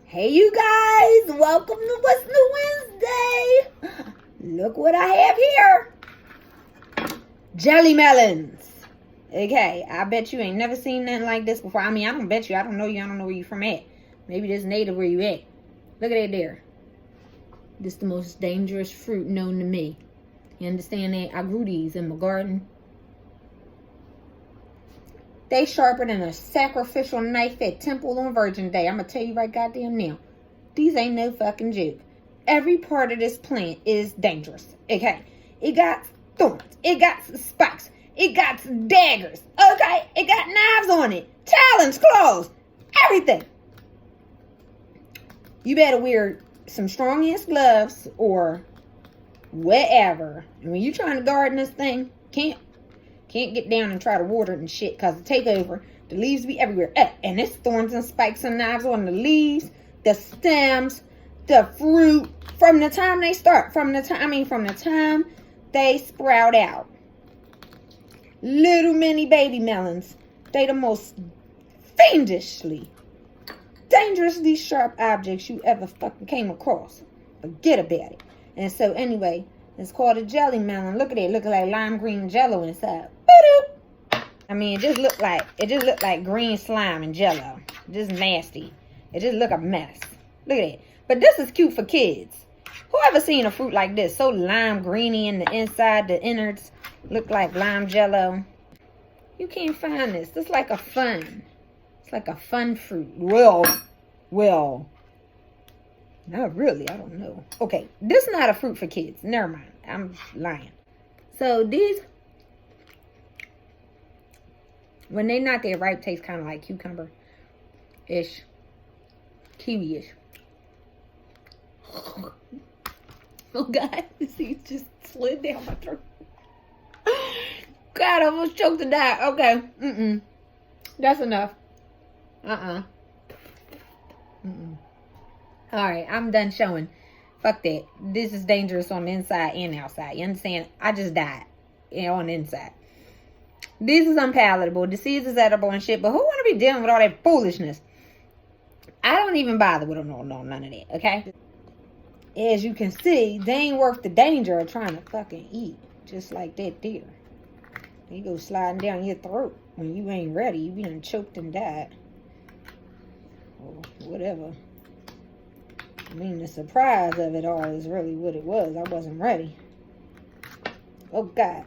Hey you guys, welcome to What's New Wednesday. Look what I have here. Jelly melons. Okay, I bet you ain't never seen nothing like this before. I mean, I don't bet you. I don't know you. I don't know where you from at. Maybe this native where you at. Look at that there. This is the most dangerous fruit known to me. You understand that? I grew these in my garden. They sharper than a sacrificial knife at Temple on Virgin Day. I'm going to tell you right goddamn now. These ain't no fucking joke. Every part of this plant is dangerous. Okay? It got thorns. It got spikes. It got daggers. Okay? It got knives on it. Talons, claws. Everything. You better wear some strong ass gloves or whatever. And when you trying to garden this thing, can't get down and try to water it and shit because it take over. The leaves be everywhere. And it's thorns and spikes and knives on the leaves, the stems, the fruit. From the time they start, from the time they sprout out. Little mini baby melons. They the most fiendishly, dangerously sharp objects you ever fucking came across. Forget about it. And so anyway, it's called a jelly melon. Look at it. Look like lime green jello inside. I mean, it just looked like green slime and jello. Just nasty. It just look a mess. Look at it. But this is cute for kids. Who ever seen a fruit like this? So lime greeny in the inside, the innards look like lime jello. You can't find this. It's like a fun. It's like a fun fruit. Well. Not really. I don't know. Okay. This is not a fruit for kids. Never mind. I'm lying. So these, when they not that ripe, taste kind of like cucumber-ish. Kiwi-ish. Oh, God. This seed just slid down my throat. God, I almost choked to death. Okay. That's enough. Alright, I'm done showing. Fuck that. This is dangerous on the inside and outside. You understand? I just died. On the inside. This is unpalatable. The seeds is edible and shit. But who want to be dealing with all that foolishness? I don't even bother with them. No, none of that. Okay? As you can see, they ain't worth the danger of trying to fucking eat. Just like that deer. They go sliding down your throat. When you ain't ready, you be done choked and died. Or whatever. I mean, the surprise of it all is really what it was. I wasn't ready. Oh, God.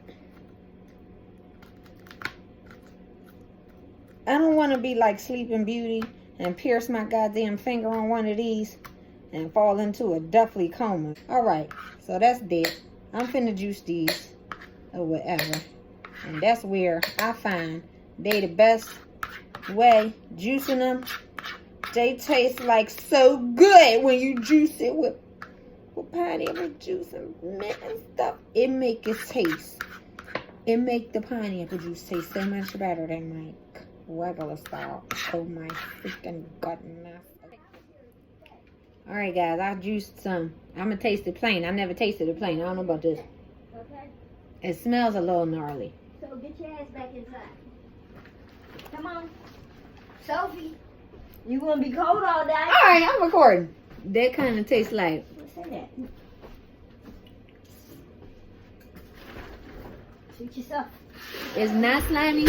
I don't want to be like Sleeping Beauty and pierce my goddamn finger on one of these and fall into a deathly coma. All right. So that's dead. I'm finna juice these or whatever. And that's where I find they the best way. Juicing them. They taste like so good when you juice it with pineapple juice and mint and stuff. It make it taste. It make the pineapple juice taste so much better than like regular style. Oh my freaking goodness. Alright guys, I juiced some. I'm gonna taste it plain. I never tasted it plain. I don't know about this. Okay. It smells a little gnarly. So get your ass back inside. Come on. Sophie. You gonna be cold all day? Alright, I'm recording. That kind of tastes like. What's that? Shoot yourself. It's not slimy,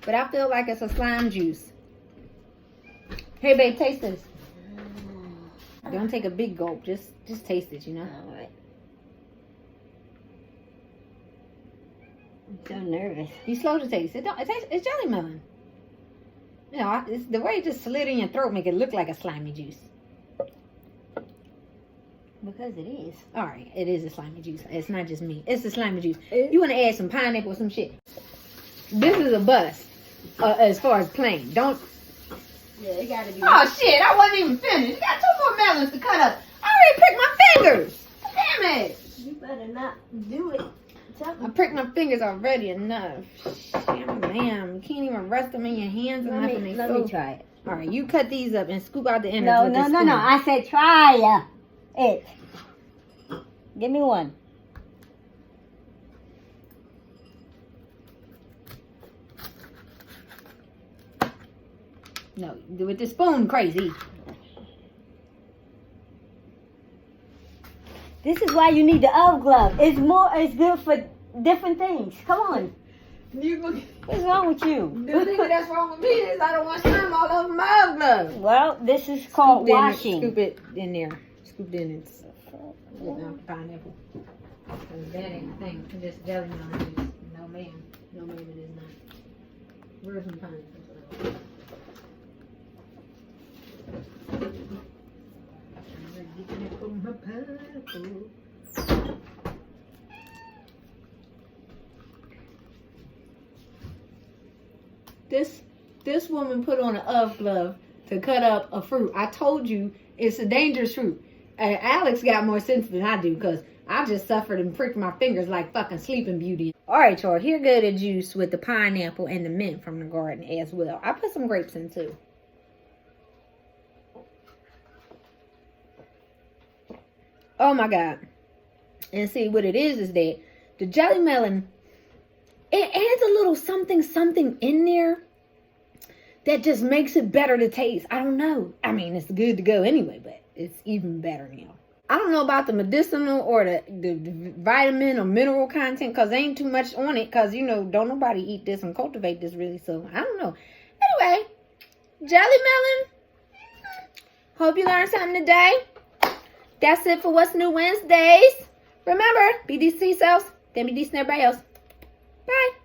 but I feel like it's a slime juice. Hey babe, taste this. Don't take a big gulp. Just taste it, you know. All right. I'm so nervous. You slow to taste it. It's jelly melon. You know, it's the way it just slid in your throat make it look like a slimy juice. Because it is. All right, it is a slimy juice. It's not just me. It's a slimy juice. You want to add some pineapple or some shit. This is a bust as far as plain. Don't. Yeah, it gotta be. Oh shit! I wasn't even finished. You got 2 more melons to cut up. I already pricked my fingers. Damn it! You better not do it. I pricked my fingers already enough. Damn, you can't even rest them in your hands or nothing. Let me try it. All right, you cut these up and scoop out the innards. No. I said try it. Give me one. No, with the spoon, crazy. This is why you need the elf glove. It's good for different things. Come on. What's wrong with you? The thing that's wrong with me is I don't want slime all over my elf glove. Well, this is called washing. Scoop it in there. Scoop it in and getting out the pineapple. Because that ain't the thing. This jelly melon is. No ma'am. No ma'am, it is not. Where's my pineapple? This woman put on an elf glove to cut up a fruit. I told you it's a dangerous fruit. Alex got more sense than I do because I just suffered and pricked my fingers like fucking Sleeping Beauty. All right, y'all. Here go the juice with the pineapple and the mint from the garden as well. I put some grapes in too. Oh my God. And see what it is that the jelly melon, it adds a little something in there that just makes it better to taste. I don't know. I mean, it's good to go anyway, but it's even better now. I don't know about the medicinal or the vitamin or mineral content because there ain't too much on it because, you know, don't nobody eat this and cultivate this really. So, I don't know. Anyway, jelly melon. Hope you learned something today. That's it for What's New Wednesdays. Remember, be decent to yourselves, then be decent to everybody else. Bye.